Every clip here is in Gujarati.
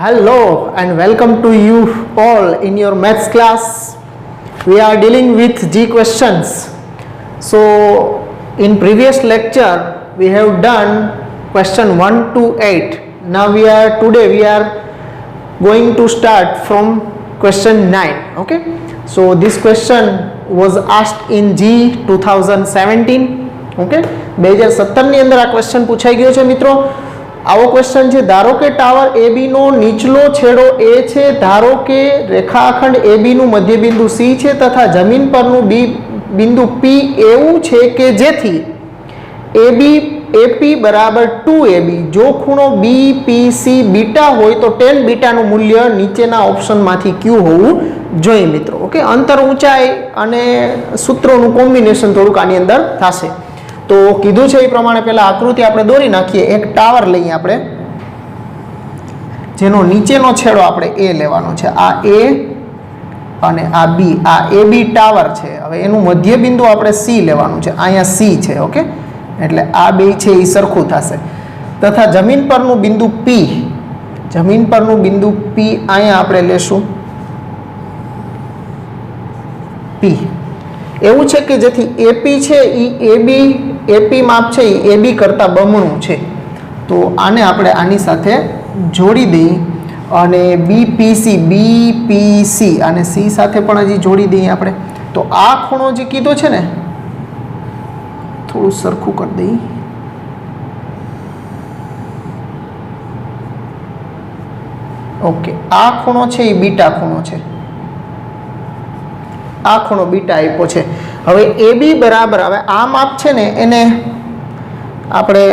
Hello and welcome to you all in your maths class. We are dealing with G questions. So in previous lecture we have done question 1 to 8. Now today we are going to start from question 9. Okay. So this question was asked in G 2017. Okay. 2017 ની અંદર આ ક્વેશ્ચન પૂછાઈ ગયો છે મિત્રો. આવો ક્વેશ્ચન છે, ધારો કે ટાવર AB નો નીચલો છેડો A છે, ધારો કે રેખાખંડ AB નું મધ્યબિંદુ C છે તથા જમીન પરનું બિંદુ P એવું છે કે જેથી AP બરાબર 2AB જો ખૂણો BPC બીટા હોય તો tan બીટાનું મૂલ્ય નીચેના ઓપ્શનમાંથી કયું હોવું જોઈએ મિત્રો. ઓકે, અંતર ઊંચાઈ અને સૂત્રોનું કોમ્બિનેશન થોડુંક આની અંદર થશે. તો કીધું છે એ પ્રમાણે પહેલા આકૃતિ આપણે દોરી નાખીએ. એક ટાવર લઈએ આપણે, જેનો નીચેનો છેડો આપણે A લેવાનો છે. આ A અને આ B, આ AB ટાવર છે. હવે એનું મધ્ય બિંદુ આપણે C લેવાનું છે. અહીંયા C છે. ઓકે, એટલે આ બે છે એ સરખું થશે. તથા જમીન પરનું બિંદુ P, જમીન પરનું બિંદુ P અહીંયા આપણે લેશું P. એવું છે કે જેથી AP છે એ AP માપ છે એ AB કરતાં બમણું છે. તો આને આપણે આની સાથે જોડી દઈએ અને BPC અને C સાથે પણ હજી જોડી દઈએ આપણે. તો આ ખૂણો જે કીધો છે ને, થોડું સરખું કરી દઈએ. ઓકે, આ ખૂણો છે એ બીટા ખૂણો છે. આ ખૂણો બીટા આપ્યો છે. હવે AB બરાબર, હવે આ માપ છે ને એને આપણે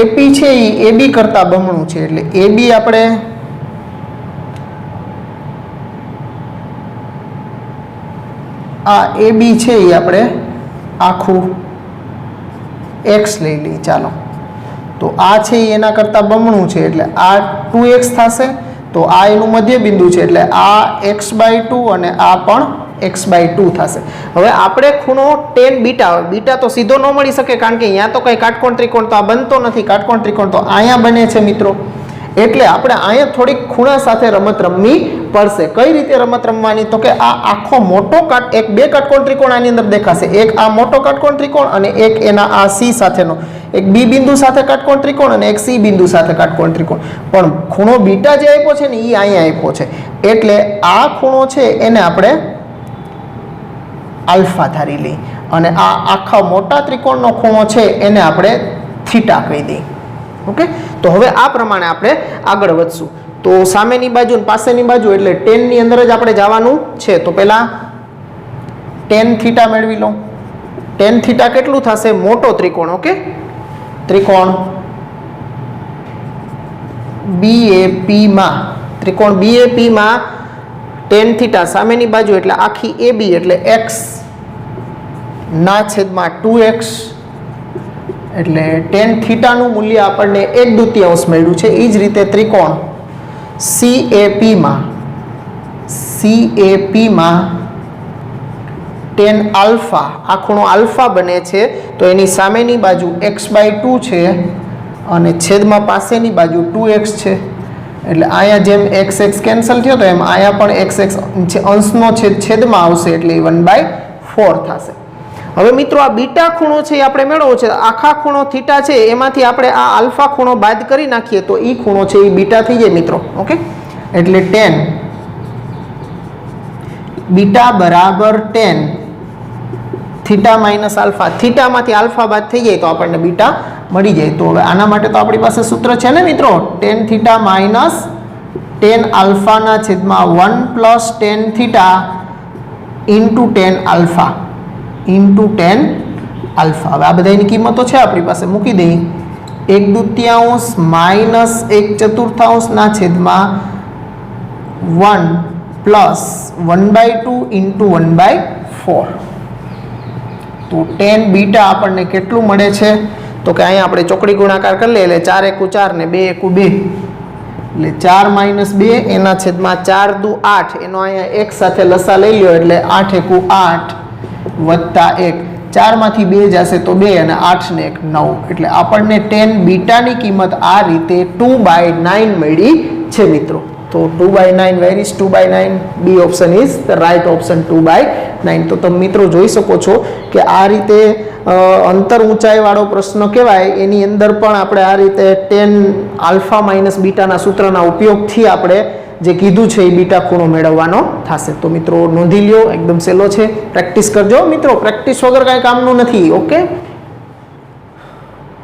AP છે એ AB કરતાં બમણું છે. એટલે AB આપણે આ AB છે એ આપણે આખું X લઈ લઈએ. ચાલો, તો આ છે એના કરતાં બમણું છે એટલે આ 2x થશે. તો આ એનું મધ્ય બિંદુ છે એટલે આ x/2 અને આ પણ x/2 થશે. હવે આપણે ખૂણો tan બીટા, બીટા તો સીધો ન મળી શકે કારણ કે અહીંયા તો કંઈ કાટકોણ ત્રિકોણ તો આ બનતો નથી. કાટકોણ ત્રિકોણ તો અહીંયા બને છે મિત્રો. એટલે આપણે અહીંયા થોડીક ખૂણા સાથે રમત રમવી પડશે. કઈ રીતે રમત રમવાની? તો કે આ આખો મોટો બે કાટકોણ ત્રિકોણ આની અંદર દેખાશે. એક આ મોટો કાટકોણ ત્રિકોણ અને એક એના આ C સાથેનો, એક B બિંદુ સાથે કાટકોણ ત્રિકોણ અને એક C બિંદુ સાથે કાટકોણ ત્રિકોણ. પણ ખૂણો બીટા જે આપ્યો છે ને એ અહીંયા આપ્યો છે. એટલે આ ખૂણો છે એને આપણે આલ્ફા ધારી લઈ અને આ આખા મોટા ત્રિકોણનો ખૂણો છે એને આપણે થીટા કહી દઈએ. ઓકે, તો હવે આ પ્રમાણે આપણે આગળ વધશું. તો સામેની બાજુ અને પાસેની બાજુ એટલે tan ની અંદર જ આપણે જવાનું છે. તો પહેલા tan થીટા મેળવી લો. tan થીટા કેટલું થશે? મોટો ત્રિકોણ. ઓકે, ત્રિકોણ BAP માં, ત્રિકોણ BAP માં tan થીટા સામેની બાજુ એટલે આખી AB એટલે x ના છેદમાં 2x એટલે tan થીટાનું મૂલ્ય આપણને 1/2 મળ્યું છે. એ જ રીતે ત્રિકોણ CAP માં tan આલ્ફા, આ ખૂણો આલ્ફા બને છે. તો એની સામેની બાજુ x/2 છે અને છેદમાં પાસેની બાજુ 2x છે. એટલે અહીંયા જેમ x કેન્સલ થયો તો એમ અહીંયા પણ x અંશનો છેદમાં આવશે એટલે 1/4 થશે. હવે મિત્રો આ બીટા ખૂણો છે એ આપણે મેળવવો છે. આખા ખૂણો થીટા છે એમાંથી આપણે આ આલ્ફા ખૂણો બાદ કરી નાખીએ તો એ ખૂણો છે એ બીટા થઈ જાય મિત્રો. ઓકે, એટલે tan બીટા બરાબર tan થીટા માઇનસ આલ્ફા. થીટામાંથી આલ્ફા બાદ થઈ જાય તો આપણને બીટા મળી જાય. તો હવે આના માટે તો આપણી પાસે સૂત્ર છે ને મિત્રો, tan થીટા માઇનસ tan આલ્ફાના છેદમાં 1 + tan theta into tan alpha into tan alpha. હવે આ બધાની કિંમતો છે આપણી પાસે, મૂકી દઈએ. 1/2 માઇનસ 1/4 ના છેદમાં 1 + 1/2 ઇન્ટુ 1/4. તો tan બીટા આપણને કેટલું મળે છે? તો કે અહીંયા આપણે ચોકડી ગુણાકાર કરી લઈએ એટલે 4 × 1 = 4 ને 2 × 2 એટલે 4 - 2 એના છેદમાં 4 × 8 એનો અહીંયા 1 સાથે લસા લઈ લ્યો એટલે 8 × 8 + 1. 4માંથી 2 જશે તો 2 અને 8 ને 1 9 એટલે આપણને tan બીટાની કિંમત આ રીતે 2/9 મળી છે મિત્રો. તો 2/9 where is 2/9? B option is the right option 2/9. તો તમે મિત્રો જોઈ શકો છો કે આ રીતે અંતર ઊંચાઈ વાળો પ્રશ્ન કહેવાય એની અંદર પણ આપણે આ રીતે tan આલ્ફા માઇનસ બીટાના સૂત્રના ઉપયોગથી આપણે જે કીધું છે એ બીટા ખૂણો મેળવવાનો થશે. તો મિત્રો નોંધી લ્યો, એકદમ સહેલો છે, પ્રેક્ટિસ કરજો મિત્રો, પ્રેક્ટિસ વગર કાંઈ કામનું નથી. ઓકે,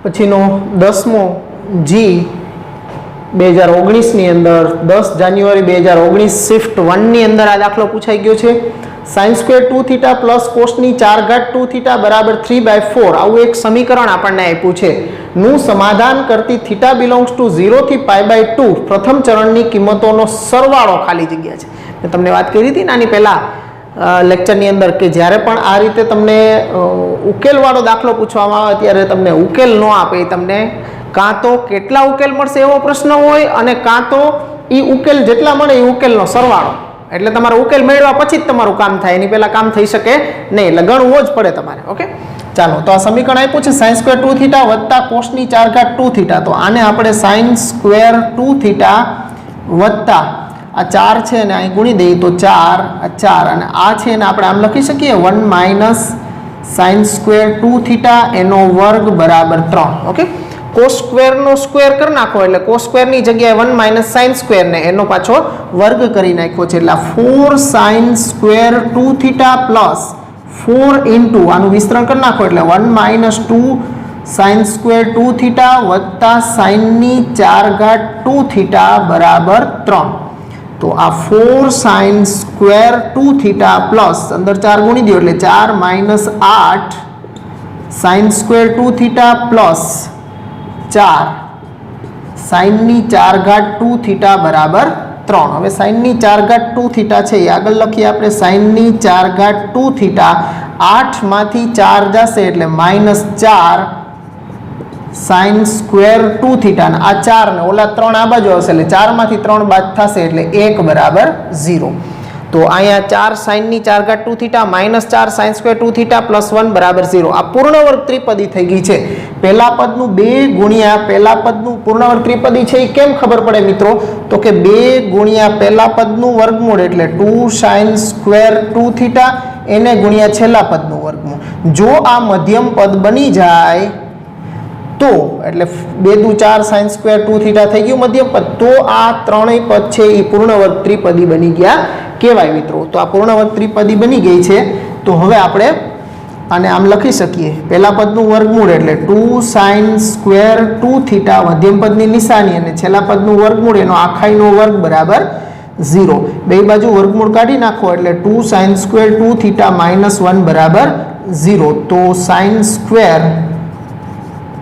પછીનો 10મો જી 2019ની અંદર 10 જાન્યુઆરી 2019 શિફ્ટ 1 ની અંદર આ દાખલો પૂછાઈ ગયો છે. sin સ્ક્વેર 2 થીટા પ્લસ કોસની 4 ઘાત 2 થીટા બરાબર 3/4 આવું એક સમીકરણ આપણને આપ્યું છે. નું સમાધાન કરતી થીટા બિલોંગ્સ ટુ 0 થી π/2 પ્રથમ ચરણની કિંમતોનો સરવાળો ખાલી જગ્યા છે. મેં તમને વાત કરી હતી ને આની પહેલા લેક્ચરની અંદર કે જ્યારે પણ આ રીતે તમને ઉકેલવાળો દાખલો પૂછવામાં આવે ત્યારે તમને ઉકેલ ન આપે, તમને કાં તો કેટલા ઉકેલ મળશે એવો પ્રશ્ન હોય અને કાં તો એ ઉકેલ જેટલા મળે એ ઉકેલનો સરવાળો. એટલે તમારે ઉકેલ મેળવ્યા પછી જ તમારું કામ થાય, એની પહેલા કામ થઈ શકે નહીં, એટલે ગણવો જ પડે તમારે. ઓકે, ચાલો, તો આ સમીકરણ આપ્યું છે sin સ્ક્વેર 2 થીટા વત્તા કોસની 4 ઘાત 2 થીટા. તો આને આપણે sin સ્ક્વેર 2 થીટા વત્તા આ 4 છે ને અહીં ગુણી દઈએ તો 4 આ 4 અને આ છે ને આપણે આમ લખી શકીએ 1 માઇનસ sin સ્ક્વેર 2 થીટા એનો વર્ગ બરાબર 3. ઓકે, કોસ સ્ક્વેરનો સ્ક્વેર કરી નાખો એટલે કોસ સ્ક્વેરની જગ્યાએ 1 માઇનસ સાઇન સ્ક્વેર ને એનો પાછો વર્ગ કરી નાખ્યો છે એટલે 4 sine square 2 theta plus 4 into આનું વિસ્તરણ કરી નાખો એટલે 1 માઇનસ 2 સાઇન સ્ક્વેર 2 થીટા વત્તા સાઇનની 4 ઘાત 2 થીટા બરાબર 3. તો આ 4 સાઇન સ્ક્વેર 2 થીટા પ્લસ અંદર 4 ગુણી દો એટલે 4 minus 8 sine square 2 theta plus 4 સાઇનની 4 ઘાત 2 થીટા બરાબર 3. હવે સાઇનની 4 ઘાત 2 થીટા છે એ આગળ લખીએ આપણે. સાઇનની 4 ઘાત 2 થીટા 8 માંથી 4 જશે એટલે -4 સાઇન સ્ક્વેર 2 થીટા અને આ 4 ને ઓલા 3 આ બાજુ આવશે એટલે 4 માંથી 3 બાદ થશે એટલે 1 બરાબર 0. તો અહીંયા 4 સાઇનની 4 ઘાત 2 theta -4 sine square 2 theta plus 1 બરાબર 0. આ પૂર્ણ વર્ગ ત્રિપદી થઈ ગઈ છે. પહેલા પદનું 2 ગુણ્યા પહેલા પદનું પૂર્ણ વર્ગ ત્રિપદી છે એ કેમ ખબર પડે મિત્રો? તો કે 2 ગુણ્યા પહેલા પદનું વર્ગમૂળ એટલે 2 સાઇન સ્ક્વેર 2 થીટા એને ગુણ્યા છેલ્લા પદનું વર્ગમૂળ. જો આ મધ્યમ પદ બની જાય તો એટલે 2 દુ 4 સાઇન સ્ક્વેર 2 થીટા થઈ ગયું મધ્યમ પદ, તો આ ત્રણેય પદ છે એ પૂર્ણ વર્ગ ત્રિપદી બની ગયા કહેવાય મિત્રો. તો આ પૂર્ણ વર્ગ ત્રિપદી બની ગઈ છે. તો હવે આપણે આને આમ લખી શકીએ, પહેલા પદનું વર્ગમૂળ એટલે 2 સાઇન સ્ક્વેર 2 થીટા મધ્યમ પદની નિશાની અને છેલ્લા પદનું વર્ગમૂળ એનો આખાઈનો વર્ગ બરાબર 0. બે બાજુ વર્ગમૂળ કાઢી નાખો એટલે 2 સાઇન સ્ક્વેર 2 થીટા -1 બરાબર 0. તો સાઇન સ્ક્વેર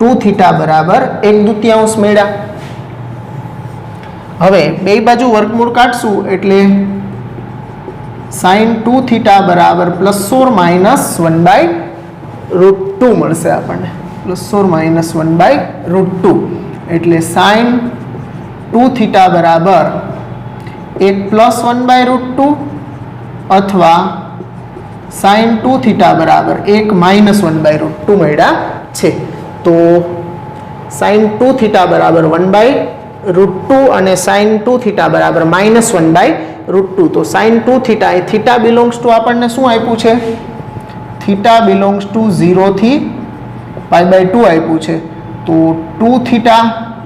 2 થીટા બરાબર 1/2 મેળ્યા. હવે બે બાજુ વર્ગમૂળ કાઢશું એટલે સાઇન 2 થીટા બરાબર +or-1/√2 મળશે આપણને, +or-1/√2 એટલે સાઇન 2 થીટા બરાબર 1 +1/√2 અથવા સાઇન 2 થીટા બરાબર 1 -1/√2 મળ્યા છે. તો સાઇન 2 થીટા બરાબર 1/√2 અને સાઇન 2 થીટા બરાબર -1/√2. તો સાઇન 2 થીટા એ થીટા બિલોંગ્સ ટુ આપણને શું આપ્યું છે? થીટા બિલોંગ્સ ટુ 0 થી π/2 આપ્યું છે. તો 2 થીટા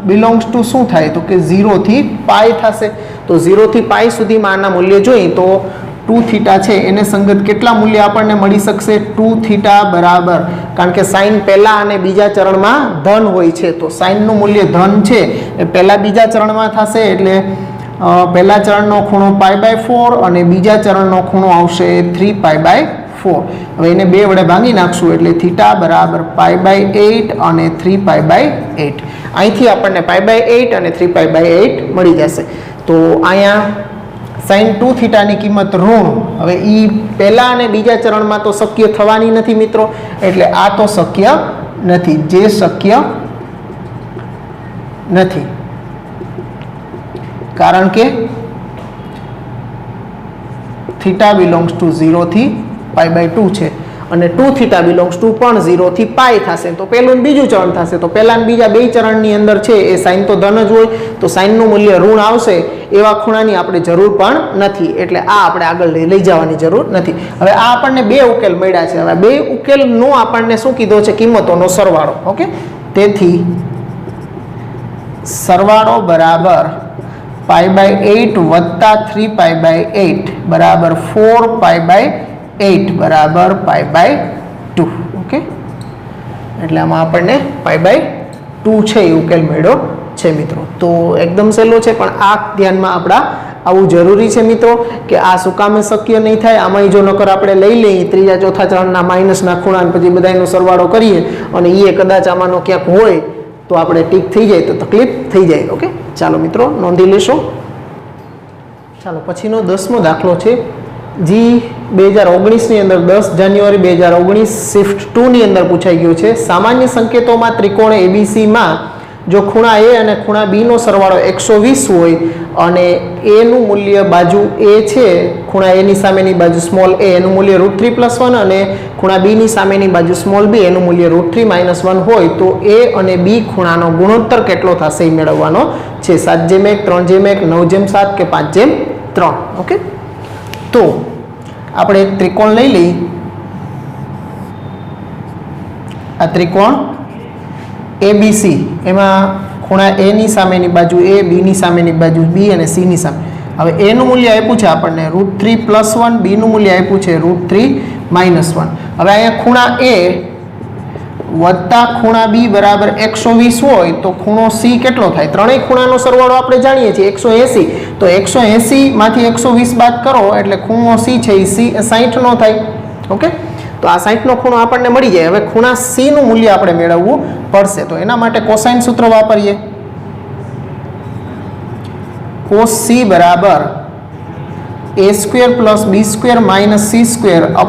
બિલોંગ્સ ટુ શું થાય? તો કે 0 થી π થશે. તો 0 થી π સુધીમાં આના મૂલ્ય જોઈએ તો 2 થીટા છે એને સંગત કેટલા મૂલ્ય આપણને મળી શકશે? 2 થીટા બરાબર, કારણ કે સાઇન પહેલા અને બીજા ચરણમાં ધન હોય છે તો સાઇનનું મૂલ્ય ધન છે એ પહેલા બીજા ચરણમાં થશે એટલે પહેલા ચરણનો ખૂણો π/4 અને બીજા ચરણનો ખૂણો આવશે 3π/4. હવે એને 2 વડે ભાંગી નાખશું એટલે થીટા બરાબર π/8 અને 3π/8. અહીંથી આપણને π/8 અને 3π/8 મળી જશે. તો અહીંયા સાઇન 2 થીટાની કિંમત ઋણ, હવે એ પહેલા અને બીજા ચરણમાં તો શક્ય થવાની નથી મિત્રો, એટલે આ તો શક્ય નથી, જે શક્ય નથી કારણ કે થીટા બિલોંગ્સ ટુ 0 થી π/2 છે અને 2 થીટા બિલોંગ્સ ટુ પણ 0 થી પાઈ થશે. તો પહેલું ને બીજું ચરણ થશે. તો પહેલા ને બીજા બે ચરણની અંદર છે એ સાઇન તો ધન જ હોય, તો સાઇનનું મૂલ્ય ઋણ આવશે. એવા ખૂણાની આપણે જરૂર પણ નથી, એટલે આ આપણે આગળ લઈ જવાની જરૂર નથી. હવે આ આપણને બે ઉકેલ મળ્યા છે. હવે બે ઉકેલનો આપણને શું કીધો છે? કિંમતોનો સરવાળો. ઓકે, તેથી સરવાળો બરાબર π/8 વત્તા 3π/8 બરાબર 4π/8 બરાબર π/2. ઓકે, એટલે આમાં આપણને π/2 છે એ ઉકેલ મળ્યો છે મિત્રો. તો એકદમ સહેલો છે, પણ આ ધ્યાનમાં આપણા આવું જરૂરી છે મિત્રો કે આ શું કામે શક્ય નહીં થાય. આમાં જો નકર આપણે લઈ લઈએ ત્રીજા ચોથા ચરણના માઇનસના ખૂણા પછી બધાનો સરવાળો કરીએ અને એ કદાચ આમાંનો ક્યાંક હોય તો આપણે ટીક થઈ જાય તો તકલીફ થઈ જાય. ઓકે, ચાલો મિત્રો નોંધી લેશો. ચાલો પછીનો 10મો દાખલો છે. જી 2019ની અંદર 10 જાન્યુઆરી 2019 શિફ્ટ 2 ની અંદર પૂછાઈ ગયું છે. સામાન્ય સંકેતોમાં ત્રિકોણ એબીસીમાં જો ખૂણા એ અને ખૂણા બી નો સરવાળો 120 હોય અને એ નું મૂલ્ય બાજુ એ છે, ખૂણા એ ની સામેની બાજુ સ્મોલ a એનું મૂલ્ય √3+1 અને ખૂણા બી ની સામેની બાજુ સ્મોલ b એનું મૂલ્ય √3-1 હોય તો a અને b ખૂણાનો ગુણોત્તર કેટલો થશે એ મેળવવાનો છે. 7:1, 3:1, 9:7 કે 5:3. ઓકે, તો આપણે એક ત્રિકોણ લઈ લઈએ. આ ત્રિકોણ ABC, એમાં ખૂણા a ની સામેની બાજુ a, b ની સામેની બાજુ b અને c ની સામે. હવે a નું મૂલ્ય આપ્યું છે આપણને √3+1, b નું મૂલ્ય આપ્યું છે √3-1. હવે અહીંયા ખૂણા a વત્તા ખૂણા b બરાબર 120 હોય તો ખૂણો c કેટલો થાય? ત્રણેય ખૂણાનો સરવાળો આપણે જાણીએ છીએ 180. તો 180 માંથી 120 બાદ કરો એટલે ખૂણો c છે એ 60 નો થાય. ઓકે, તો આ 60 નો ખૂણો આપણને મળી જાય. હવે ખૂણા c નું મૂલ્ય આપણે મેળવવું પડશે. તો એના માટે કોસાઇન સૂત્ર વાપરીએ. cos c બરાબર a² + b² - c² /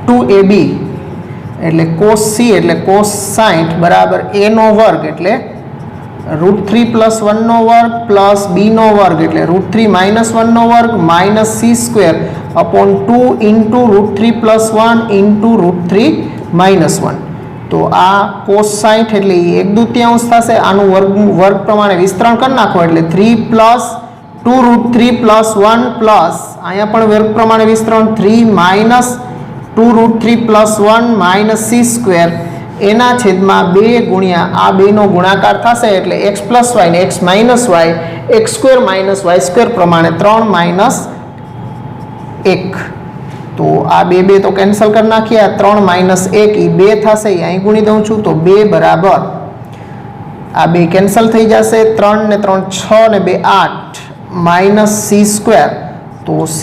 2ab. એટલે cos c એટલે cos 60 બરાબર a નો વર્ગ એટલે √3+1 નો વર્ગ પ્લસ b નો વર્ગ એટલે √3-1 નો વર્ગ માઇનસ c² / 2 ઇન્ટુ √3+1 ઇન્ટુ √3-1. તો આ cos 60 એટલે 1/2 થશે. આનું વર્ગ પ્રમાણે વિસ્તરણ કરી નાખો એટલે 3 + 2√3+1 પ્લસ અહીંયા પણ વર્ગ પ્રમાણે વિસ્તરણ 3 - 2√3+1 - c² એના છેદમાં 2 ગુણ્યા આ બેનો ગુણાકાર થશે એટલે x + y ને x - y x² - y² પ્રમાણે 3 - 1. તો આ 2 તો કેન્સલ કરી નાખીએ. આ 3 - 1 એ 2 થશે, એ અહીં ગુણી દઉં છું. તો 2 બરાબર આ 2 કેન્સલ થઈ જશે. 3 ને 3 6 ને 2 8 - c². તો c²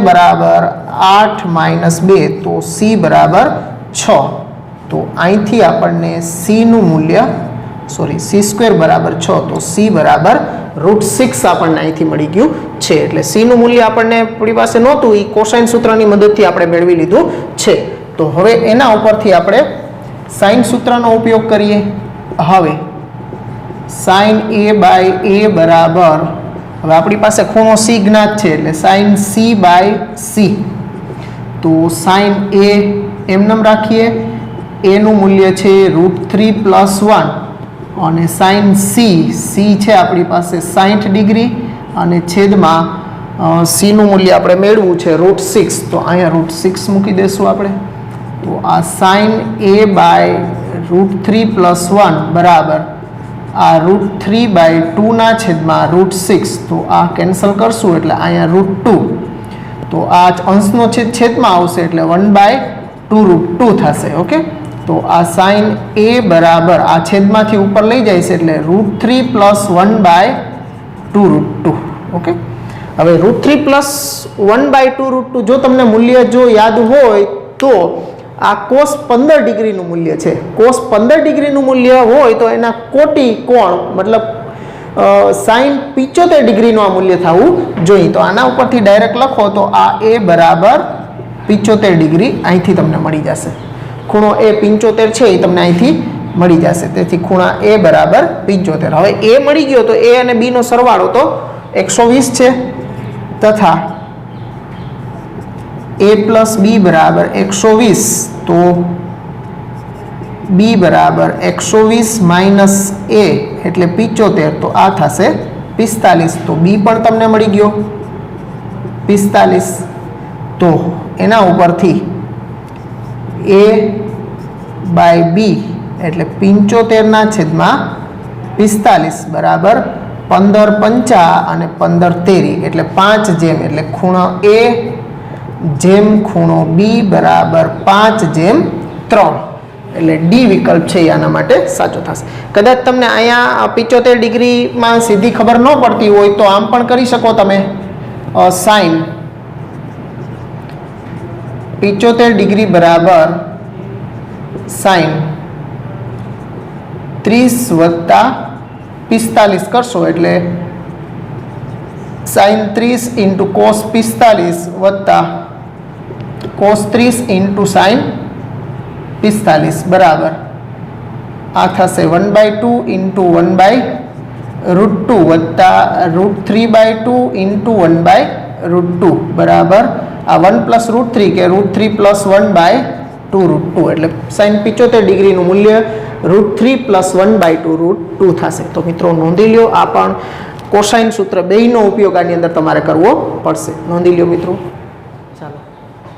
બરાબર 8 - 2 તો c બરાબર 6. તો અહીંથી આપણને c નું મૂલ્ય c² બરાબર 6 તો c બરાબર √6 આપણને અહીંથી મળી ગયું છે. એટલે c નું મૂલ્ય આપણને આપણી પાસે નહોતું, એ કોસાઇન સૂત્રની મદદથી આપણે મેળવી લીધું છે. તો હવે એના ઉપરથી આપણે સાઇન સૂત્રનો ઉપયોગ કરીએ. હવે sin a/a બરાબર, હવે આપણી પાસે ખૂણો c જ્ઞાત છે એટલે sin c/c. તો sin a એમનેમ રાખીએ. a નું મૂલ્ય છે √3+1 અને sin c છે આપણી પાસે 60 ડિગ્રી અને છેદમાં c નું મૂલ્ય આપણે મેળવવું છે √6. તો અહીંયા √6 મૂકી દેશું આપણે. તો આ sin a/√3+1 બરાબર આ √3/2 ના છેદમાં √6. તો આ કેન્સલ કરશું એટલે અહીંયા √2. તો આ અંશનો છેદમાં આવશે એટલે 1/2 √2 થશે. ઓકે, તો આ sin a બરાબર આ છેદમાંથી ઉપર લઈ જાય છે એટલે √3 + 1/2 √2. ઓકે, હવે √3 + 1/2 √2 જો તમને મૂલ્ય જો યાદ હોય તો આ cos 15 ડિગ્રીનું મૂલ્ય છે. cos 15 ડિગ્રીનું મૂલ્ય હોય તો એના કોટી કોણ મતલબ sin 75 ડિગ્રીનું આ મૂલ્ય થવું જોઈએ. તો આના ઉપરથી ડાયરેક્ટ લખો તો આ a બરાબર 75 ડિગ્રી અહીંથી તમને મળી જશે. ખૂણો a 75 છે એ તમને અહીંથી મળી જશે. તેથી ખૂણા a બરાબર 75. હવે a મળી ગયો તો a અને b નો સરવાળો તો 120 છે તથા a प्लस बी बराबर 120 तो b बराबर 120 माइनस a एटले 75 तो आ थशे 45 तो b पण तमने मळी गयो 45 तो एना उपरथी a बाय b एटले 75 ना छेदमां 45 बराबर 15 पंचा अने 15 तेरी एटले 5 जेम एटले खूणो a जेम खूणो b बराबर 5 जेम 3 एटले डी विकल्प छे आना माटे साचो थशे। कदाच तमने अहींया 75 डिग्री में सीधी खबर न पड़ती होय तो आम पण करी शको तमे साइन 75 डिग्री बराबर साइन 30 वत्ता 45 करशो एटले साइन 30 इंटू कोस 45 वत्ता कोस 30 इंटू साइन 45 बराबर आ थशे 1/2 इंटू 1/√2 वत्ता √3/2 इंटू 1/√2 बराबर आ 1 प्लस √3 के √3 प्लस 1/2√2 एटले साइन 75 डिग्री नु मूल्य √3 प्लस 1/2√2 थशे। तो मित्रों नोंधी लो आ पण कोसाइन सूत्र बेयनो उपयोग आनी अंदर तमारे करवो पड़शे। नोंधी लो मित्रों। चालो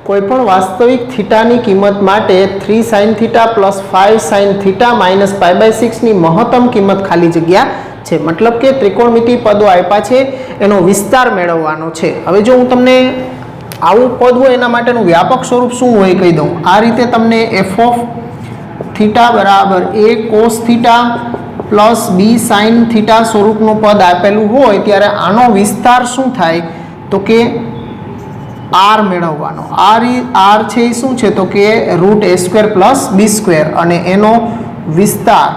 कोईपण वास्तविक थीटानी किंमत माटे 3 sin theta plus 5 sin theta minus π/6 नी महत्तम किंमत खाली जग्या छे। मतलब के त्रिकोणमिति पदो आप्या छे एनो विस्तार मेळवવાનો छे। हवे जो हूँ तमने आवुं पद होय एना माटेनुं व्यापक स्वरूप शुं होय कही दऊं। आ रीते तमने f ऑफ थीटा बराबर a cos theta plus b sin theta स्वरूपनुं पद आपेलुं होय त्यारे आनो विस्तार शुं थाय तो के r मेळवવાનો। r छे शुं छे तो के √a² प्लस b² अने एनो विस्तार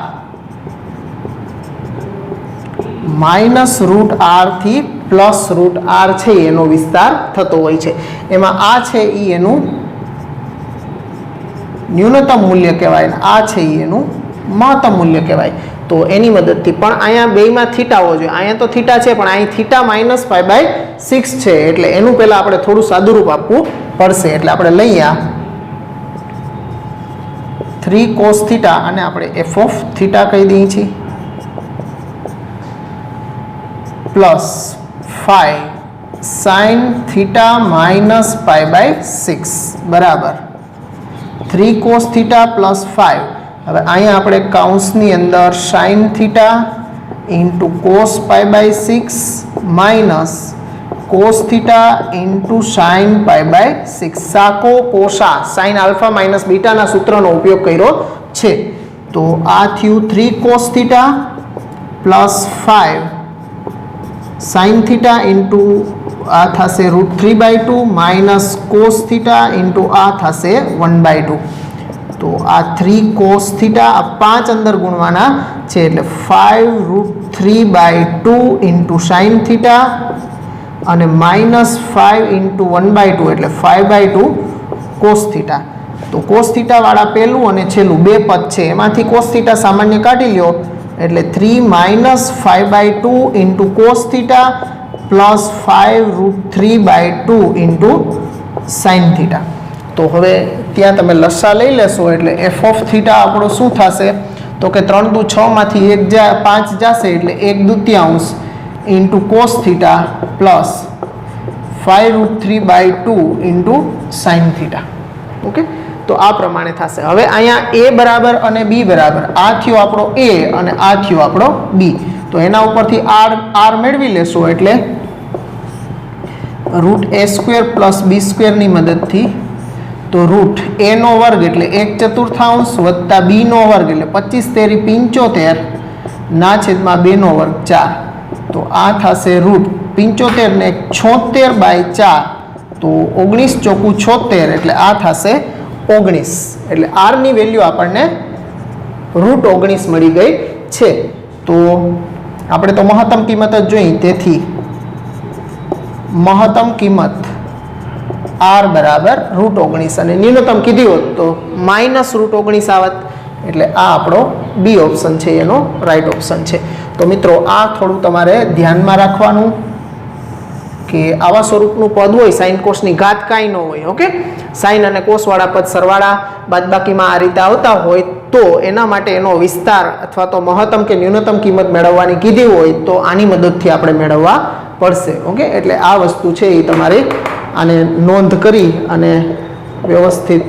माइनस √r थी प्लस √r छे एनो विस्तार थतो होय छे। एमां आ छे ई एनुं न्यूनतम मूल्य कहेवाय ने आ छे ई एनुं महत्तम मूल्य कहेवाय। तो एनी मददथी पण अहींया बेयमां थीटा होवो जोईए। अहींया तो थीटा छे पण अहीं थीटा माइनस π/6 छे एटले एनुं पहेला आपणे थोडुं सादुरूप आपवुं पड़शे। एटले आपणे लઈએ 3 cos थीटा अने आपणे f ऑफ थीटा कही दઈએ छीए प्लस 5 sin थीटा माइनस π/6 बराबर 3 cos थीटा प्लस 5। હવે અહીંયા આપણે કૌંસની અંદર sin theta into cos π/6 minus cos theta into sin π/6 સાકો કોસા sin આલ્ફા માઇનસ બીટાના સૂત્રનો ઉપયોગ કર્યો છે। તો આ થયું 3 cos theta plus 5 sin theta into આ થશે √3/2 માઇનસ cos થીટા ઇન્ટુ આ થશે 1/2। तो आ 3 cos थीटा आ 5 अंदर गुणवाना छे एटले 5√3/2 इंटू sin थीटा अने माइनस 5 इंटू 1/2 एटले 5/2 cos थीटा। तो cos थीटा वाळा पहेलुं अने छेल्लुं बे पद छे एमांथी cos थीटा सामान्य काढी ल्यो एटले 3 minus 5/2 into cos theta plus 5√3/2 into sin theta. तो हवे त्यां तमे लसा लई लेशो एटले f ऑफ थीटा आपणो शुं थशे तो के 3 दू 6 मांथी 5 जाशे एटले 1/2 into cos theta plus 5√3/2 into sin theta. Okay तो आ प्रमाणे थशे। हवे अहींया a बराबर अने b बराबर आ थयो आपणो a अने आ थयो आपणो b। तो एना उपरथी r मेळवी लेशो एटले √a² प्लस b² नी मददथी तो रूट a नो वर्ग एटले 1/4 वत्ता b नो वर्ग एटले 25 तेरी 75 ना छेदमां 2 नो वर्ग 4। तो आ थशे रूट 75 ने 76/4 तो 19 ચોકું 76 एटले आ थशे 19 एटले r नी वेल्यू आपणने √19 मळी गई छे। तो आपणे तो महत्तम किंमत ज जोई तेथी महत्तम किंमत r बराबर √19 અને ન્યૂનતમ કીધી હોત તો માઇનસ √19 આવત એટલે આ આપણો બી ઓપ્શન છે એનો રાઈટ ઓપ્શન છે। તો મિત્રો આ થોડું તમારે ધ્યાનમાં રાખવાનું। કે આવા સ્વરૂપનું પદ હોય સાઇન કોસની ઘાત કાંઈ ન હોય. ઓકે, સાઇન અને કોસવાળા પદ સરવાળા બાદબાકીમાં આ રીતે આવતા હોય તો એના માટે એનો વિસ્તાર અથવા તો મહત્તમ કે ન્યૂનતમ કિંમત મેળવવાની કીધી હોય તો આની મદદથી આપણે મેળવવા પડશે. ઓકે, એટલે આ વસ્તુ છે એ તમારે આને નોંધ કરી અને વ્યવસ્થિત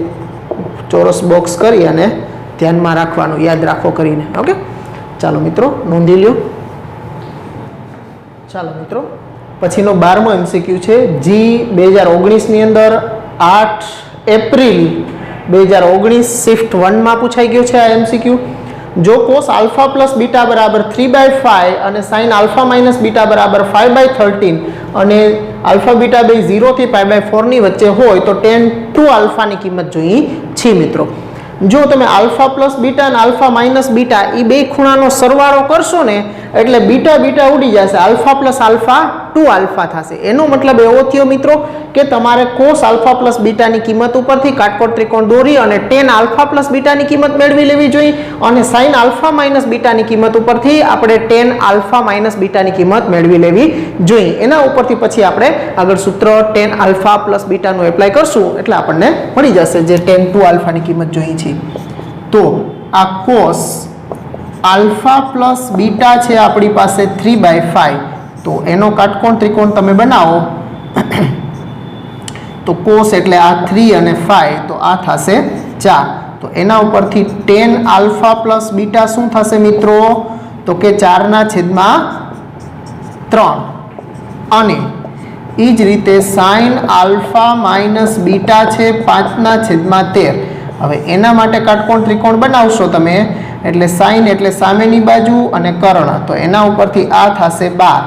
ચોરસ બોક્સ કરી અને ધ્યાનમાં રાખવાનું, યાદ રાખો કરીને. ઓકે, ચાલો મિત્રો નોંધી લ્યો. ચાલો મિત્રો, પછીનો 12મો MCQ છે. જી 2019ની અંદર 8 એપ્રિલ 2019 શિફ્ટ 1 માં પૂછાઈ ગયો છે આ MCQ. જો cos આલ્ફા પ્લસ બીટા બરાબર 3/5 અને sin આલ્ફા માઇનસ બીટા બરાબર 5/13 અને આલ્ફા બીટા બે 0 થી π/4 ની વચ્ચે હોય તો tan 2 આલ્ફાની કિંમત જોઈએ છે મિત્રો. જો તમે આલ્ફા પ્લસ બીટા અને આલ્ફા માઇનસ બીટા એ બે ખૂણાનો સરવાળો કરશો ને એટલે બીટા બીટા ઉડી જશે, આલ્ફા પ્લસ આલ્ફા 2 આલ્ફા થશે. એનો મતલબ એવો થયો મિત્રો કે તમારે cos આલ્ફા પ્લસ બીટાની કિંમત ઉપરથી કાટકોણ ત્રિકોણ દોરી અને tan આલ્ફા પ્લસ બીટાની કિંમત મેળવી લેવી જોઈએ અને sin આલ્ફા માઇનસ બીટાની કિંમત ઉપરથી આપણે tan આલ્ફા માઇનસ બીટાની કિંમત મેળવી લેવી જોઈએ. એના ઉપરથી પછી આપણે આગળ સૂત્ર tan આલ્ફા પ્લસ બીટાનું એપ્લાય કરશું એટલે આપણને મળી જશે જે tan 2 આલ્ફાની કિંમત જોઈએ છે. તો આ cos આલ્ફા પ્લસ બીટા છે આપણી પાસે 3/5, તો એનો કાટકોણ ત્રિકોણ તમે બનાવો તો cos એટલે આ 3 અને 5 તો આ થશે 4. તો એના ઉપરથી tan આલ્ફા પ્લસ બીટા શું થશે મિત્રો? તો કે 4/3 અને એ જ રીતે sin આલ્ફા માઇનસ બીટા છે 5/13. હવે એના માટે કાટકોણ ત્રિકોણ બનાવશો તમે એટલે sin એટલે સામેની બાજુ અને કર્ણ, તો એના ઉપરથી આ થશે 12.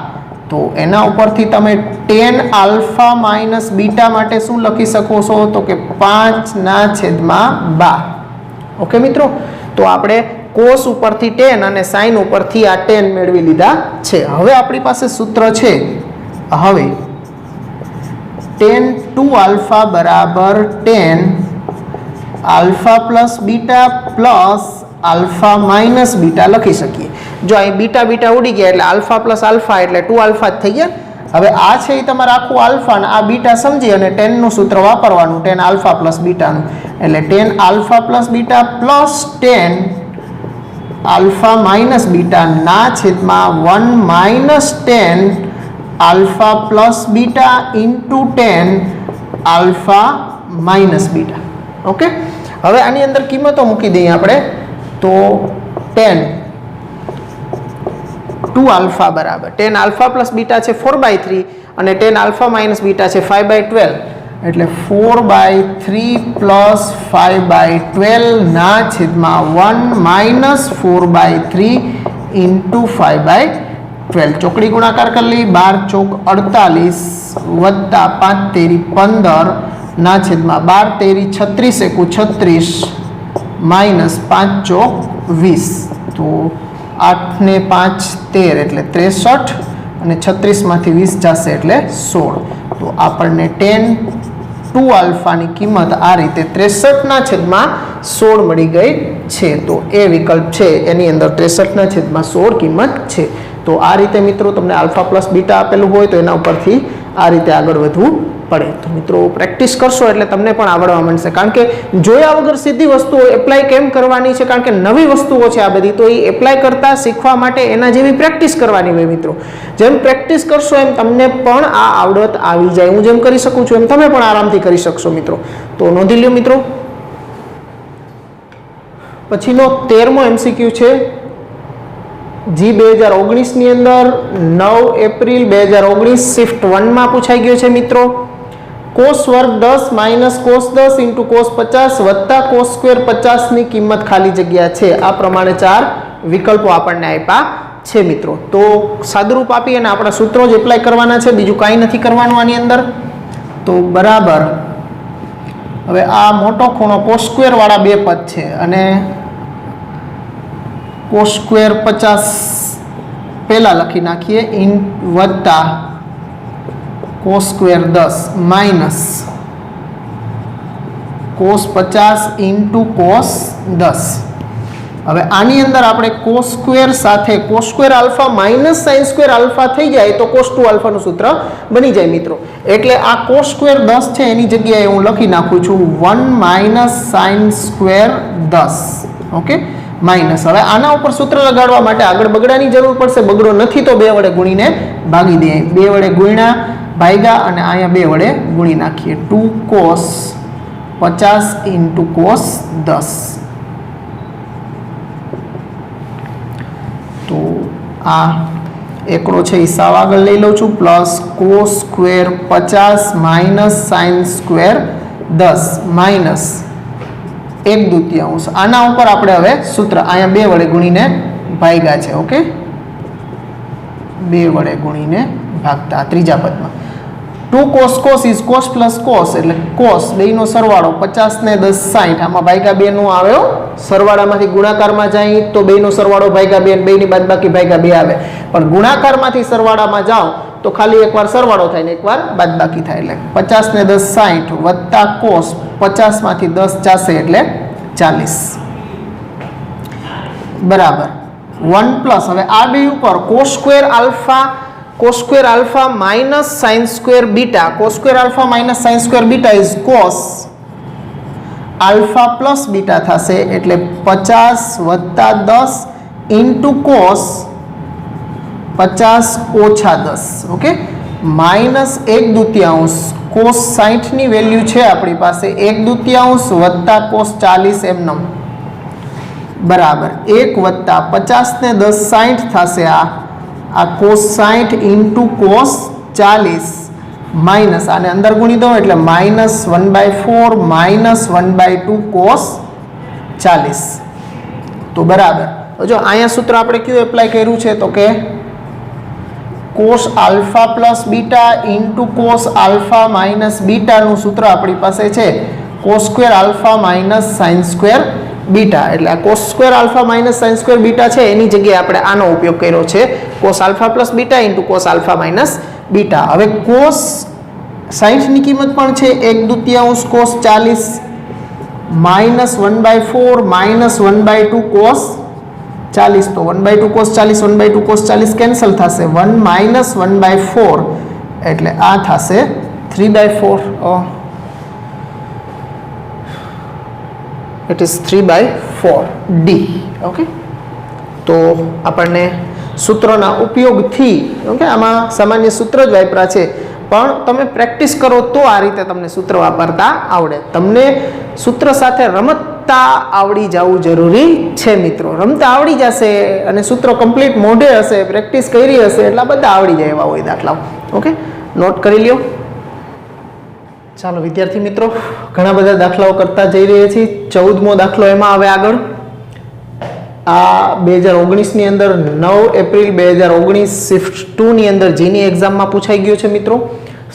તો એના ઉપરથી તમે tan આલ્ફા માઇનસ બીટા માટે શું લખી શકો છો? તો કે 5/12. ઓકે મિત્રો, તો આપણે cos ઉપરથી tan અને sin ઉપરથી આ tan મેળવી લીધા છે. હવે આપણી પાસે સૂત્ર છે. હવે tan 2 આલ્ફા બરાબર tan alpha plus beta plus alpha minus beta લખી શકીએ. જો અહીં બીટા બીટા ઉડી ગયા એટલે આલ્ફા પ્લસ આલ્ફા એટલે 2 આલ્ફા જ થઈ ગયા. હવે આ છે એ તમારે આખું આલ્ફા ને આ બીટા સમજી અને tan નું સૂત્ર વાપરવાનું, tan આલ્ફા પ્લસ બીટાનું. એટલે tan alpha plus beta plus tan alpha minus beta ના છેદમાં 1 minus tan alpha plus beta into tan alpha minus beta. Okay, હવે આની અંદર કિંમતો મૂકી દઈએ આપણે. તો tan 2 આલ્ફા બરાબર tan આલ્ફા પ્લસ બીટા છે 4/3 અને tan આલ્ફા માઇનસ બીટા છે 5/12 એટલે 4/3 પ્લસ 5/12 ના છેદમાં 1 માઇનસ 4/3 ઇન્ટુ 5/12. ચોકડી ગુણાકાર કરી લઈ. 12 ચોક 48 વત્તા 5 તેરી 15 ના છેદમાં 12 તેરી 36 એકુ 36 માઇનસ 5 ચોક 20. તો 8 ને 5 13 એટલે 63 અને 36 માંથી 20 જશે એટલે 16. તો આપણને tan 2 આલ્ફાની કિંમત આ રીતે 63/16 મળી ગઈ છે. તો એ વિકલ્પ છે એની અંદર 63/16 કિંમત છે. તો આ રીતે મિત્રો તમને આલ્ફા પ્લસ બીટા આપેલું હોય તો એના ઉપરથી આ રીતે આગળ વધવું પડે. તો મિત્રો પ્રેક્ટિસ કરશો એટલે તમને પણ આવડવા માંડશે, કારણ કે જોયા વગર સીધી વસ્તુઓ એપ્લાય કેમ કરવાની છે, કારણ કે નવી વસ્તુઓ છે આ બધી, તો એ એપ્લાય કરતા શીખવા માટે એના જેવી પ્રેક્ટિસ કરવાની હોય મિત્રો. જેમ પ્રેક્ટિસ કરશો એમ તમને પણ આ આવડત આવી જાય. હું જેમ કરી શકું છું એમ તમે પણ આરામથી કરી શકશો મિત્રો. તો નોંધી લ્યો મિત્રો. પછીનો 13મો MCQ છે. જી 2019 ની અંદર 9 એપ્રિલ 2019 શિફ્ટ 1 માં પૂછાઈ ગયો છે મિત્રો. cos વર્ગ 10 માઇનસ cos 10 ઇન્ટુ cos 50 વત્તા cos સ્ક્વેર 50 ની કિંમત ખાલી જગ્યા છે. આ પ્રમાણે 4 વિકલ્પો આપણને આપ્યા છે મિત્રો. તો સાદુરૂપ આપી અને આપણા સૂત્રો જ એપ્લાય કરવાના છે, બીજું કાંઈ નથી કરવાનું આની અંદર. તો બરાબર, હવે આ મોટો ખૂણો cos સ્ક્વેર વાળા બે પદ છે અને cos સ્ક્વેર 50 પહેલા લખી નાખીએ ઇન વત્તા cos square 10 minus cos 50 into cos 10. હવે આની અંદર આપણે cos સ્ક્વેર સાથે cos square alpha minus sin square alpha થઈ જાય તો cos 2 આલ્ફાનું સૂત્ર બની જાય મિત્રો. એટલે આ cos સ્ક્વેર 10 છે એની જગ્યાએ હું લખી નાખું છું 1 minus sin square 10. Okay, minus. હવે આના ઉપર સૂત્ર લગાડવા માટે આગળ બગડાની જરૂર પડશે. બગડો નથી તો 2 વડે ગુણીને ભાગી દઈએ. 2 વડે ગુણ્યા ભાગ્યા અને અહીંયા 2 વડે ગુણી નાખીએ. 2 cos 50 ઇન્ટુ cos 10. તો આ એકડો છે એ સાવ આગળ લઈ લઉં છું. Plus cos square 50 minus sin square 10 minus 1/2. આના ઉપર આપણે હવે સૂત્ર અહીંયા 2 વડે ગુણીને ભાગ્યા છે. ઓકે, 2 વડે ગુણીને ભાગતા ત્રીજા પદમાં 2 cos cos is cos plus cos એટલે cos બેયનો સરવાળો 50 ને 10 60. આમાં ભાગ્યા 2 નો આવ્યો, સરવાળામાંથી ગુણાકારમાં જાય તો બેયનો સરવાળો ભાગ્યા 2 અને બેયની બાદબાકી ભાગ્યા 2 આવે. પણ ગુણાકારમાંથી સરવાળામાં જાઓ તો ખાલી એકવાર સરવાળો થાય ને એકવાર બાદબાકી થાય. એટલે 50 ને 10 60 વત્તા cos 50 માંથી 10 જશે એટલે 40 બરાબર 1 પ્લસ. હવે આ બે ઉપર cos square alpha minus sin square beta. cos square alpha minus sin square beta is cos alpha plus beta થશે. એટલે 50 વત્તા 10 ઇન્ટુ cos 50 ઓછા 10. ઓકે, માઇનસ 1/2 cos 60 ની વેલ્યુ છે આપણી પાસે 1/2 વત્તા cos 40 એમનેમ બરાબર 1 વત્તા 50 ને 10 60 થશે. આ cos 60 ઇન્ટુ cos 40 માઇનસ આને અંદર ગુણી દો એટલે માઇનસ 1/4 માઇનસ 1/2 cos 40. તો બરાબર જો અહીંયા સૂત્ર આપણે કયું એપ્લાય કર્યું છે તો કે cos alpha plus beta into cos alpha minus બીટાનું સૂત્ર આપણી પાસે છે cos square alpha minus sin square beta. એટલે આ cos square alpha minus sin square beta છે એની જગ્યાએ આપણે આનો ઉપયોગ કર્યો છે cos alpha plus beta into cos alpha minus beta. હવે cos 60 ની કિંમત પણ છે 1/2 cos 40 માઇનસ 1/4 માઇનસ 1/2 cos 40. તો 1/2 cos 40 1/2 cos 40 કેન્સલ થશે. 1 માઇનસ 1/4 એટલે આ થશે 3/4. It is 3/4 D. ઓકે, તો આપણને સૂત્રોના ઉપયોગથી ઓકે આમાં સામાન્ય સૂત્ર જ વાપરા છે પણ તમે પ્રેક્ટિસ કરો તો આ રીતે તમને સૂત્ર વાપરતા આવડે. તમને સૂત્ર સાથે રમતા આવડી જવું જરૂરી છે મિત્રો. રમતા આવડી જશે અને સૂત્રો કમ્પ્લીટ મોઢે હશે, પ્રેક્ટિસ કરી હશે એટલા બધા આવડી જાય એવા હોય દાખલાઓ. ઓકે, નોટ કરી લ્યો. ચાલો વિદ્યાર્થી મિત્રો, ઘણા બધા દાખલાઓ કરતા જઈ રહ્યા છીએ. 14મો દાખલો એમાં આવે આગળ. આ 2019 ની અંદર 9 એપ્રિલ 2019 શિફ્ટ 2 ની અંદર જીની એક્ઝામમાં પૂછાઈ ગયો છે મિત્રો.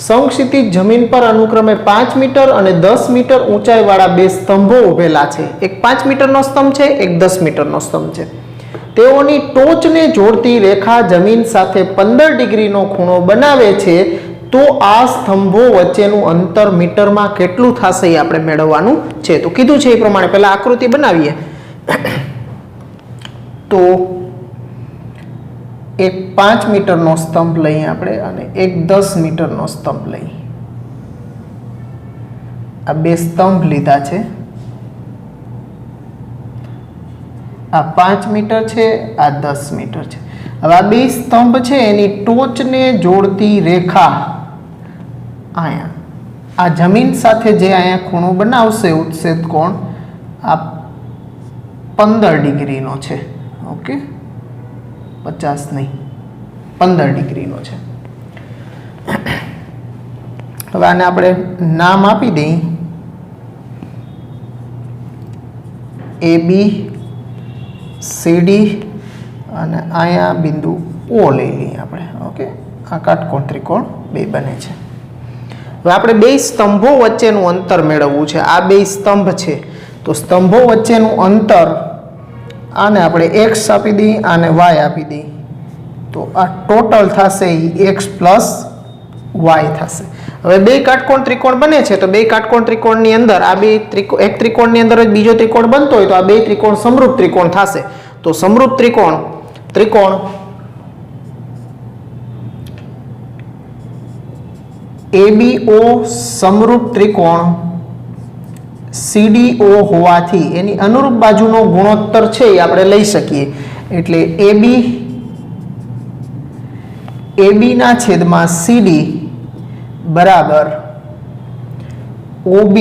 સમક્ષિતિજ જમીન પર અનુક્રમે 5 મીટર અને 10 મીટર ઊંચાઈવાળા બે સ્તંભો ઉભેલા છે. એક 5 મીટરનો સ્તંભ છે, એક 10 મીટરનો સ્તંભ છે. તેઓની ટોચને જોડતી રેખા જમીન સાથે 15 ડિગ્રીનો ખૂણો બનાવે છે. તો આ સ્તંભો વચ્ચેનું અંતર મીટરમાં કેટલું થશે એ આપણે મેળવવાનું છે. તો કીધું છે એ પ્રમાણે પહેલા આકૃતિ બનાવીએ. તો એક 5 મીટરનો સ્તંભ લઈએ આપણે અને એક 10 મીટરનો સ્તંભ લઈએ. આ બે સ્તંભ લીધા છે. આ 5 મીટર છે, આ 10 મીટર છે. હવે આ બે સ્તંભ છે એની ટોચને જોડતી રેખા અહીંયા આ જમીન સાથે જે અહીંયા ખૂણો બનાવશે ઉત્સેદ કોણ આ 15 ડિગ્રીનો છે. ઓકે, 50 નહીં 15 ડિગ્રીનો છે. હવે આને આપણે નામ આપી દઈએ AB CD અને અહીંયા બિંદુ O લઈ લઈએ આપણે. ઓકે, આ કાટકોણ ત્રિકોણ બે બને છે. હવે આપણે બે સ્તંભો વચ્ચેનું અંતર મેળવવું છે. આ બે સ્તંભ છે તો સ્તંભો વચ્ચેનું અંતર આને આપણે x આપી દઈએ, આને y આપી દઈએ. તો આ ટોટલ થશે x પ્લસ y થશે. હવે બે કાટકોણ ત્રિકોણ બને છે તો બે કાટકોણ ત્રિકોણની અંદર આ બે એક ત્રિકોણની અંદર જ બીજો ત્રિકોણ બનતો હોય તો આ બે ત્રિકોણ સમરૂપ ત્રિકોણ થશે. તો સમરૂપ ત્રિકોણ ABO સમરૂપ ત્રિકોણ CDO હોવાથી એની અનુરૂપ બાજુનો ગુણોત્તર છે એ આપણે લઈ શકીએ. એટલે AB ના છેદમાં CD બરાબર OB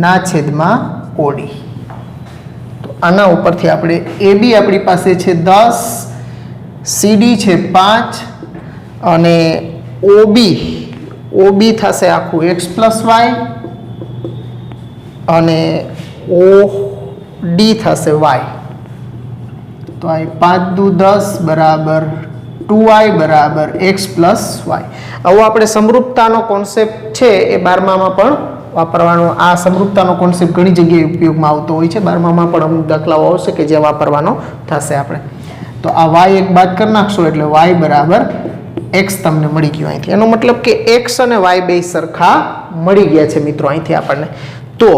ના છેદમાં OD. તો આના ઉપરથી આપણે AB આપણી પાસે છે 10, CD છે 5 અને OB થશે આખું x + y અને OD થશે y. તો આ 5 દુ 10 બરાબર 2y બરાબર x + y. આવો આપણે સમરૂપતાનો કોન્સેપ્ટ છે એ 12મામાં પણ વાપરવાનો. આ સમરૂપતાનો કોન્સેપ્ટ ઘણી જગ્યાએ ઉપયોગમાં આવતો હોય છે. 12મામાં પણ અમુક દાખલાઓ આવશે કે જે વાપરવાનો થશે આપણે. તો આ y એક બાદ કરી નાખશો એટલે y બરાબર x તમને મળી ગયું અહીંથી. એનો મતલબ કે x અને y બે સરખા મળી ગયા છે મિત્રો અહીંથી આપણને. તો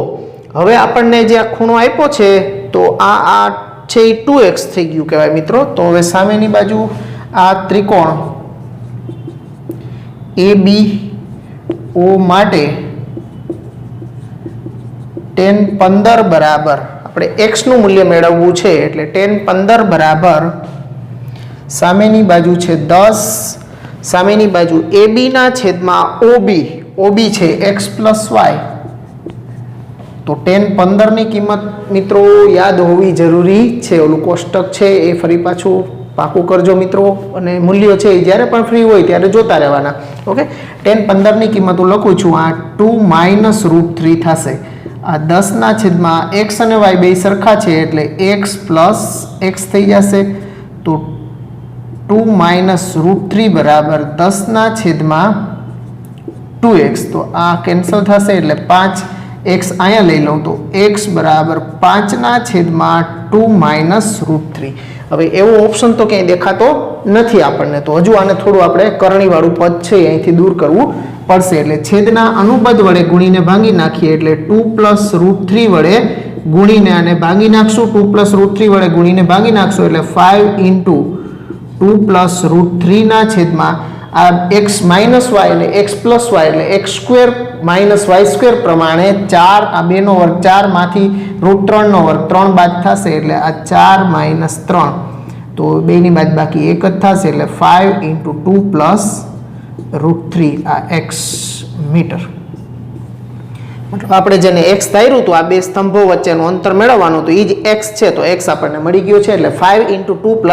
હવે આપણને જે આ ખૂણો આપ્યો છે તો આ છે એ 2x થઈ ગયું કહેવાય મિત્રો. તો હવે સામેની બાજુ આ ત્રિકોણ ABO માટે tan 15 બરાબર આપણે x નું મૂલ્ય મેળવવું છે એટલે tan 15 બરાબર સામેની બાજુ છે 10, સામેની બાજુ AB ના છેદમાં OB છે x + y. તો tan 15 ની કિંમત મિત્રો યાદ હોવી જરૂરી છે. ઓલું કોષ્ટક છે એ ફરી પાછું પાકું કરજો મિત્રો અને મૂલ્યો છે એ જ્યારે પણ ફ્રી હોય ત્યારે જોતા રહેવાના. ઓકે, tan 15 ની કિંમત હું લખું છું આ 2 - √3 થશે. આ 10 ના છેદમાં x અને y બે સરખા છે એટલે x + x થઈ જશે. તો 2 - √3 બરાબર 10 ના છેદમાં 2x. તો આ કેન્સલ થશે એટલે 5x અહીંયા લઈ લઉં તો x બરાબર 5 ના છેદમાં 2 - √3. હવે એવો ઓપ્શન તો ક્યાંય દેખાતો નથી આપણને. તો હજુ આને થોડું આપણે કરણીવાળું પદ છે અહીંથી દૂર કરવું પડશે. એટલે છેદના અનુપદ વડે ગુણીને ભાંગી નાખીએ એટલે 2 + √3 વડે ગુણીને આને ભાંગી નાખશું. 2 + √3 વડે ગુણીને ભાંગી નાખશું એટલે 5 * 2 + √3 ના છેદમાં આ x - y અને x + y એટલે x² - y² પ્રમાણે 4 આ 2 નો વર્ગ 4 માંથી √3 નો વર્ગ 3 બાદ થશે એટલે આ 4 - 3 તો 2 ની બાદ બાકી 1 જ થશે એટલે 5 * 2 + √3 આ x મીટર. મતલબ આપણે જેને x ધાર્યું હતું આ બે સ્તંભો વચ્ચેનું અંતર મેળવવાનું તો એ જ x છે. તો x આપણને મળી ગયો છે એટલે 5 * 2 +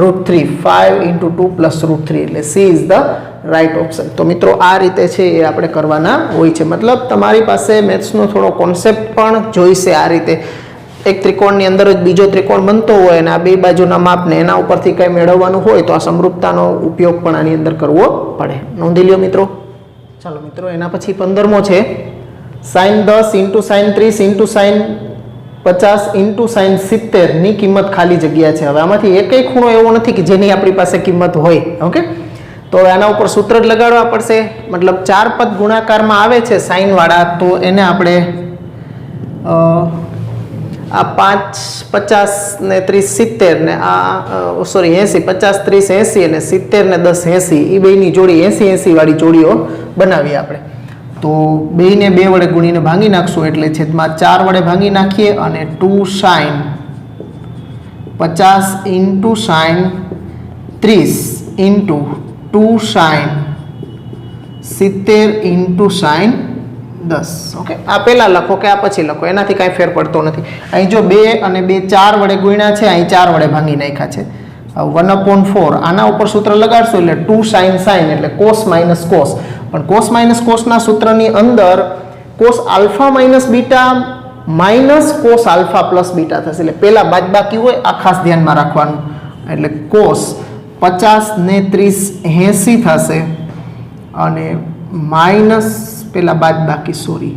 √3 5 * 2 + √3 એટલે C is the right option. તો મિત્રો આ રીતે છે એ આપણે કરવાના હોય છે. મતલબ તમારી પાસે મેથ્સનો થોડો કોન્સેપ્ટ પણ જોઈશે. આ રીતે એક ત્રિકોણની અંદર જ બીજો ત્રિકોણ બનતો હોય અને આ બે બાજુના માપને એના ઉપરથી કંઈ મેળવવાનું હોય તો આ સમરૂપતાનો ઉપયોગ પણ આની અંદર કરવો પડે. નોંધી લ્યો મિત્રો. ચાલો મિત્રો એના પછી 15મો છે sin 10 * sin 30 * sin 50 * sin 70 ની કિંમત ખાલી જગ્યા છે. હવે આમાંથી એકય ખૂણો એવો નથી કે જેની આપણી પાસે કિંમત હોય. ઓકે, તો આના ઉપર સૂત્ર જ લગાડવા પડશે. મતલબ 4 પદ ગુણાકારમાં આવે છે સાઇન વાળા તો એને આપણે આ 5 50 ને 30 70 ને આ સોરી 80 50 30 80 અને 70 ને 10 80 એ બેની જોડી 80 80 વાળી જોડીઓ બનાવીએ આપણે. તો બેને 2 વડે ગુણીને ભાંગી નાખશું એટલે છેદમાં 4 વડે ભાંગી નાખીએ અને 2 sin 50 * sin 30 * 2 sin 70 * sin 10. Okay, આ પહેલા લખો કે આ પછી લખો એનાથી કાંઈ ફેર પડતો નથી. અહીં જો 2 અને 2 4 વડે ગુણ્યા છે, અહીં 4 વડે ભાંગી નાખ્યા છે. 1/4 આના ઉપર સૂત્ર લગાડશો એટલે 2 sin એટલે cos - cos. પણ cos - cos ના સૂત્રની અંદર cos α - બીટા cos α + બીટા થશે. એટલે પહેલા બાદબાકી હોય આ ખાસ ધ્યાનમાં રાખવાનું. એટલે cos 50 ને 30 80 થશે અને માઇનસ પેલા બાદબાકી સોરી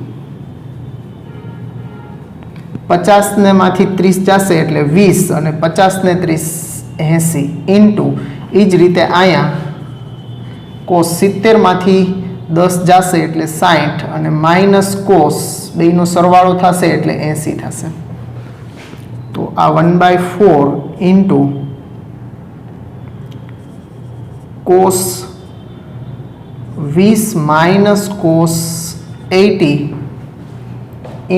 50 ને માંથી 30 જશે એટલે 20 અને 50 ને 30 80 ઇન્ટુ એ જ રીતે અહીંયા કોસ 70 માંથી 10 જશે એટલે 60 અને માઇનસ કોસ બેનો સરવાળો થશે એટલે 80 થશે. તો આ 1/4 into cos 20 minus cos 80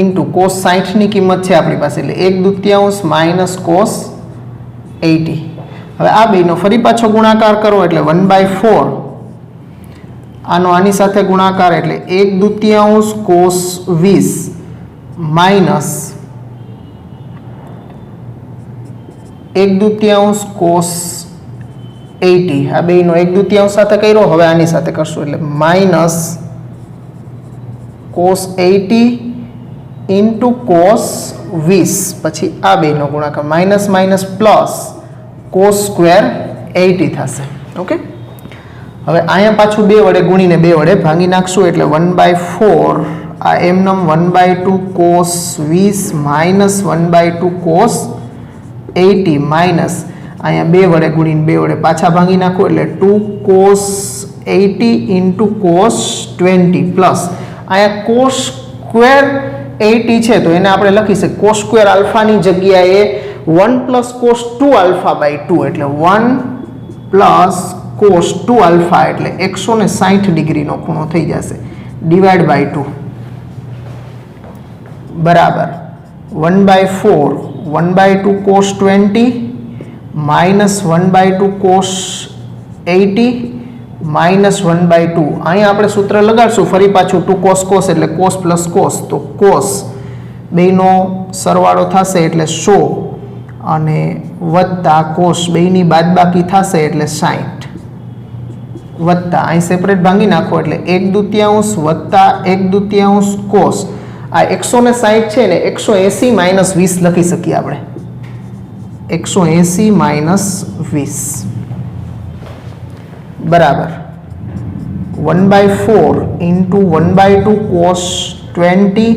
into cos 60 ની કિંમત છે આપણી પાસે એટલે 1/2 માઇનસ કોસ 80. હવે આ બેનો ફરી પાછો ગુણાકાર કરો એટલે 1/4 આનો આની સાથે ગુણાકાર એટલે 1/2 કોસ 20 માઇનસ 1/2 કોસ 80. આ બેનો 1/2 સાથે કર્યો, હવે આની સાથે કરશું એટલે માઇનસ કોસ 80 ઇન્ટુ કોસ 20 પછી આ બેનો ગુણાકાર minus minus plus cos square 80 થશે. ઓકે, હવે અહીંયા પાછું 2 વડે ગુણીને 2 વડે ભાંગી નાખશું એટલે 1/4 આ એમનમ 1/2 કોસ 20 માઇનસ 1/2 કોસ 80 માઇનસ અહીંયા 2 વડે ગુણીને 2 વડે પાછા ભાંગી નાખો એટલે 2 કોસ 80 ઇન્ટુ કોસ 20 પ્લસ અહીંયા કોસ સ્ક્વેર 80 છે તો એને આપણે લખી શકીએ કોસ સ્ક્વેર આલ્ફાની જગ્યાએ 1 પ્લસ કોસ 2 આલ્ફા બાય 2 એટલે 1 પ્લસ કોસ 2 આલ્ફા એટલે 160 ડિગ્રીનો ખૂણો થઈ જશે ડિવાઈડ બાય 2 બરાબર 1/4 1/2 કોસ 20 માઇનસ 1/2 કોસ 80 માઇનસ 1/2 અહીંયા આપણે સૂત્ર લગાડશું ફરી પાછું 2 કોસ કોસ એટલે કોસ પ્લસ કોસ તો કોસ બેનો સરવાળો થશે એટલે 100 અને વત્તા કોસ બેની બાદબાકી થશે એટલે 60 વત્તા અહીં સેપરેટ ભાંગી નાખો એટલે 1/2 વત્તા 1/2 કોસ આ 160 છે ને 180 માઇનસ 20 લખી શકીએ આપણે 180 માઇનસ 20 બરાબર 1/4 into 1/2 cos 20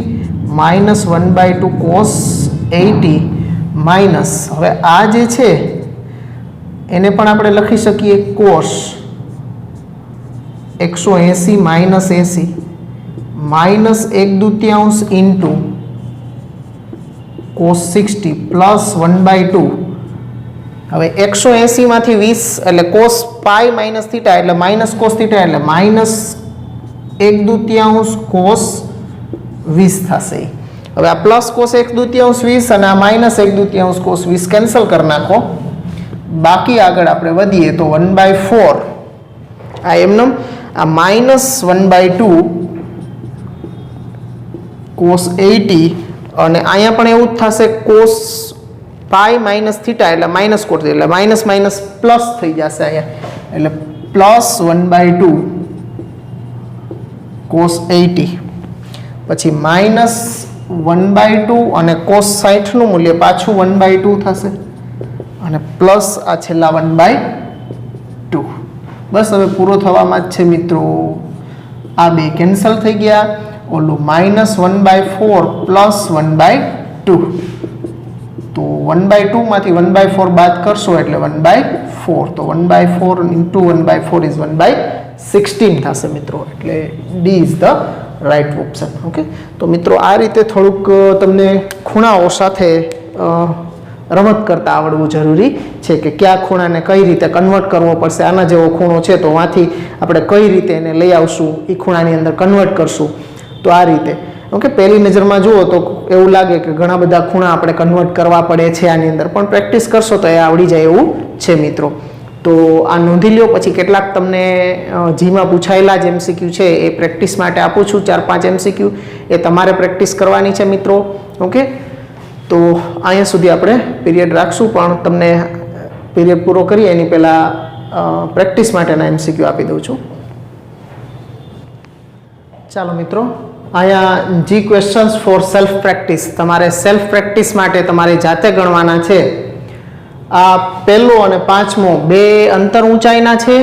minus 1/2 cos 80 minus હવે આ જે છે એને પણ આપણે લખી શકીએ cos 180 minus 80 minus 1/2 into cos 60 plus 1/2 હવે 180 માંથી 20 એટલે કોસ પાઈ માઇનસ થીટા એટલે માઇનસ કોસ થીટા એટલે માઇનસ 1/2 કોસ 20 થશે. હવે આ પ્લસ કોસ 1/2 20 અને આ માઇનસ 1/2 કોસ 20 કેન્સલ કરી નાખો બાકી આગળ આપણે વધીએ તો 1/4 આ એમનો આ માઇનસ 1/2 કોસ 80 અને અહીંયા પણ એવું જ થશે કોસ પાઈ માઇનસ થીટા એટલે માઇનસ કોસ એટલે માઇનસ માઇનસ પ્લસ થઈ જશે અહીંયા એટલે પ્લસ 1/2 કોસ 80 પછી માઇનસ 1/2 અને કોસ 60 નું મૂલ્ય પાછું 1/2 થશે અને પ્લસ આ છેલ્લા 1/2 બસ હવે પૂરો થવામાં જ છે મિત્રો આ બે કેન્સલ થઈ ગયા ઓલું માઇનસ 1/4 પ્લસ 1/2 તો 1/2 માંથી 1/4 બાદ કરશો એટલે 1/4 તો 1/4 ઇન્ટુ 1/4 ઇઝ 1/16 થશે મિત્રો એટલે D is the right option. Okay, તો મિત્રો આ રીતે થોડુંક તમને ખૂણાઓ સાથે રમત કરતા આવડવું જરૂરી છે કે કયા ખૂણાને કઈ રીતે કન્વર્ટ કરવો પડશે. આના જેવો ખૂણો છે તો આમાંથી આપણે કઈ રીતે એને લઈ આવશું એ ખૂણાની અંદર કન્વર્ટ કરશું તો આ રીતે. ઓકે, પહેલી નજરમાં જુઓ તો એવું લાગે કે ઘણા બધા ખૂણા આપણે કન્વર્ટ કરવા પડે છે આની અંદર પણ પ્રેક્ટિસ કરશો તો એ આવડી જાય એવું છે મિત્રો. તો આ નોંધી લ્યો પછી કેટલાક તમને જીમાં પૂછાયેલા જ MCQ છે એ પ્રેક્ટિસ માટે આપું છું 4-5 MCQ એ તમારે પ્રેક્ટિસ કરવાની છે મિત્રો. ઓકે, તો અહીંયા સુધી આપણે પીરિયડ રાખશું પણ તમને પીરિયડ પૂરો કરીએ એની પહેલાં પ્રેક્ટિસ માટેના MCQ આપી દઉં છું. ચાલો મિત્રો અહીંયા જી ક્વેશ્ચન્સ ફોર સેલ્ફ પ્રેક્ટિસ તમારે સેલ્ફ પ્રેક્ટિસ માટે તમારે જાતે ગણવાના છે. આ પહેલો અને પાંચમો બે અંતર ઊંચાઈના છે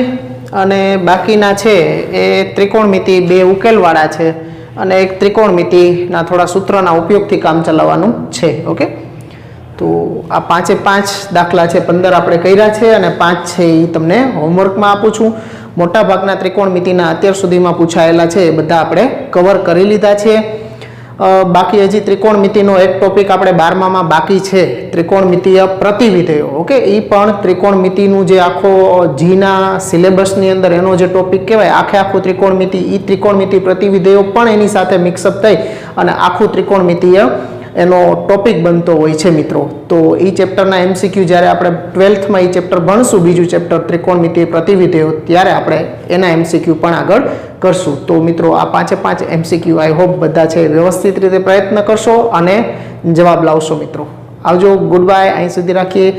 અને બાકીના છે એ ત્રિકોણમિતિ બે ઉકેલવાળા છે અને એક ત્રિકોણમિતિના થોડા સૂત્રના ઉપયોગથી કામ ચલાવવાનું છે. ઓકે, તો આ 5 દાખલા છે 15 આપણે કર્યા છે અને 5 છે એ તમને હોમવર્કમાં આપું છું. મોટાભાગના ત્રિકોણમિતિના અત્યાર સુધીમાં પૂછાયેલા છે એ બધા આપણે કવર કરી લીધા છે. બાકી હજી ત્રિકોણમિતિનો એક ટોપિક આપણે 12માં બાકી છે, ત્રિકોણમિતિય પ્રતિવિધેયો. ઓકે, એ પણ ત્રિકોણમિતિનું જે આખો જીના સિલેબસની અંદર એનો જે ટોપિક કહેવાય આખું ત્રિકોણમિતિ, એ ત્રિકોણમિતિ પ્રતિવિધેયો પણ એની સાથે મિક્સઅપ થઈ અને આખું ત્રિકોણમિતિય એનો ટોપિક બનતો હોય છે મિત્રો. તો એ ચેપ્ટરના એમસીક્યુ જ્યારે આપણે 12થમાં એ ચેપ્ટર ભણશું, બીજું ચેપ્ટર ત્રિકોણમિતિય પ્રતિવિધેયો, ત્યારે આપણે એના એમસીક્યુ પણ આગળ કરશું. તો મિત્રો આ 5 એમસીક્યુ આઈ હોપ બધા છે વ્યવસ્થિત રીતે પ્રયત્ન કરશો અને જવાબ લાવશો મિત્રો. આવજો, ગુડ બાય, અહીં સુધી રાખીએ.